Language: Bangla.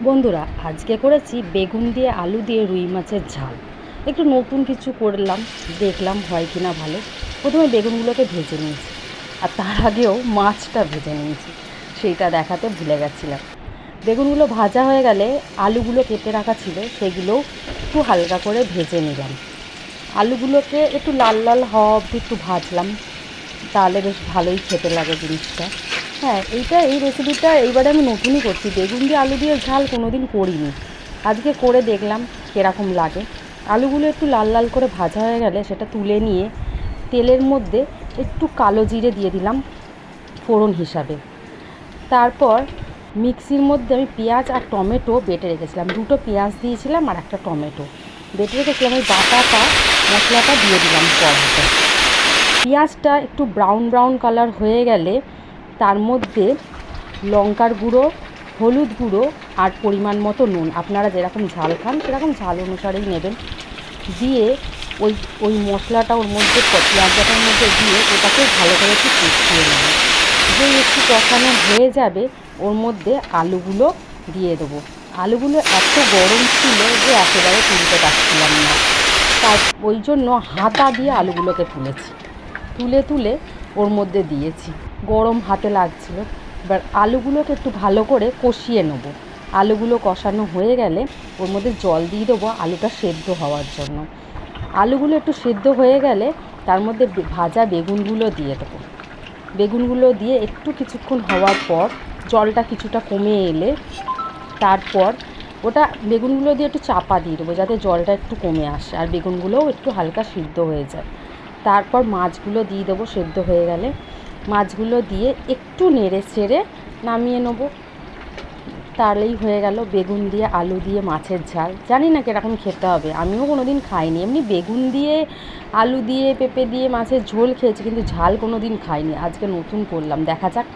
বন্ধুরা, আজকে করেছি বেগুন দিয়ে আলু দিয়ে রুই মাছের ঝাল। একটু নতুন কিছু করলাম, দেখলাম হয় কি না ভালো। প্রথমে বেগুনগুলোকে ভেজে নিয়েছি, আর তার আগেও মাছটা ভেজে নিয়েছি, সেইটা দেখাতে ভুলে গেছিলাম। বেগুনগুলো ভাজা হয়ে গেলে আলুগুলো কেটে রাখা ছিল, সেগুলোও একটু হালকা করে ভেজে নিলাম। আলুগুলোকে একটু লাল লাল হওয়া অবধি একটু ভাজলাম, তাহলে বেশ ভালোই খেতে লাগে জিনিসটা। হ্যাঁ, এই রেসিপিটা এইবারে আমি নতুনই করছি। বেগুন দিয়ে আলু দিয়ে ঝাল কোনো দিন করিনি, আজকে করে দেখলাম কীরকম লাগে। আলুগুলো একটু লাল লাল করে ভাজা হয়ে গেলে সেটা তুলে নিয়ে তেলের মধ্যে একটু কালো জিরে দিয়ে দিলাম ফোড়ন হিসাবে। তারপর মিক্সির মধ্যে আমি পেঁয়াজ আর টমেটো বেটে রেখেছিলাম, দুটো পেঁয়াজ দিয়েছিলাম আর একটা টমেটো বেটে রেখেছিলাম। ওই বাটাটা মশলাটা দিয়ে দিলাম কড়াইতে। পেঁয়াজটা একটু ব্রাউন ব্রাউন কালার হয়ে গেলে তার মধ্যে লঙ্কার গুঁড়ো, হলুদ গুঁড়ো আর পরিমাণ মতো নুন, আপনারা যেরকম ঝাল খান সেরকম ঝাল অনুসারেই নেবেন, দিয়ে ওই ওই মশলাটা ওর মধ্যে পেঁয়াজ বাটার মধ্যে দিয়ে ওটাকে ভালো করে একটু কষিয়ে নেবেন। যেই একটু কষানো হয়ে যাবে ওর মধ্যে আলুগুলো দিয়ে দেবো। আলুগুলো এত গরম ছিল যে একেবারে তুলতে পারছিলাম না, তার ওই জন্য হাতা দিয়ে আলুগুলোকে তুলে ওর মধ্যে দিয়েছি। গরম হাতে লাগছিল। এবার আলুগুলোকে একটু ভালো করে কষিয়ে নেব। আলুগুলো কষানো হয়ে গেলে ওর মধ্যে জল দিয়ে দেবো আলুটা সেদ্ধ হওয়ার জন্য। আলুগুলো একটু সেদ্ধ হয়ে গেলে তার মধ্যে ভাজা বেগুনগুলো দিয়ে দেবো। বেগুনগুলো দিয়ে একটু কিছুক্ষণ হওয়ার পর জলটা কিছুটা কমে এলে তারপর ওটা বেগুনগুলো দিয়ে একটু চাপা দিয়ে দেবো যাতে জলটা একটু কমে আসে আর বেগুনগুলোও একটু হালকা সিদ্ধ হয়ে যায়। তারপর মাছগুলো দিয়ে দেবো সেদ্ধ হয়ে গেলে। মাছগুলো দিয়ে একটু নেড়ে চেড়ে নামিয়ে নেবো। তাহলেই হয়ে গেল বেগুন দিয়ে আলু দিয়ে মাছের ঝাল। জানি না কীরকম খেতে হবে, আমিও কোনো দিন খাইনি। এমনি বেগুন দিয়ে আলু দিয়ে পেঁপে দিয়ে মাছের ঝোল খেয়েছি, কিন্তু ঝাল কোনো দিন খাইনি। আজকে নতুন করলাম, দেখা যাক।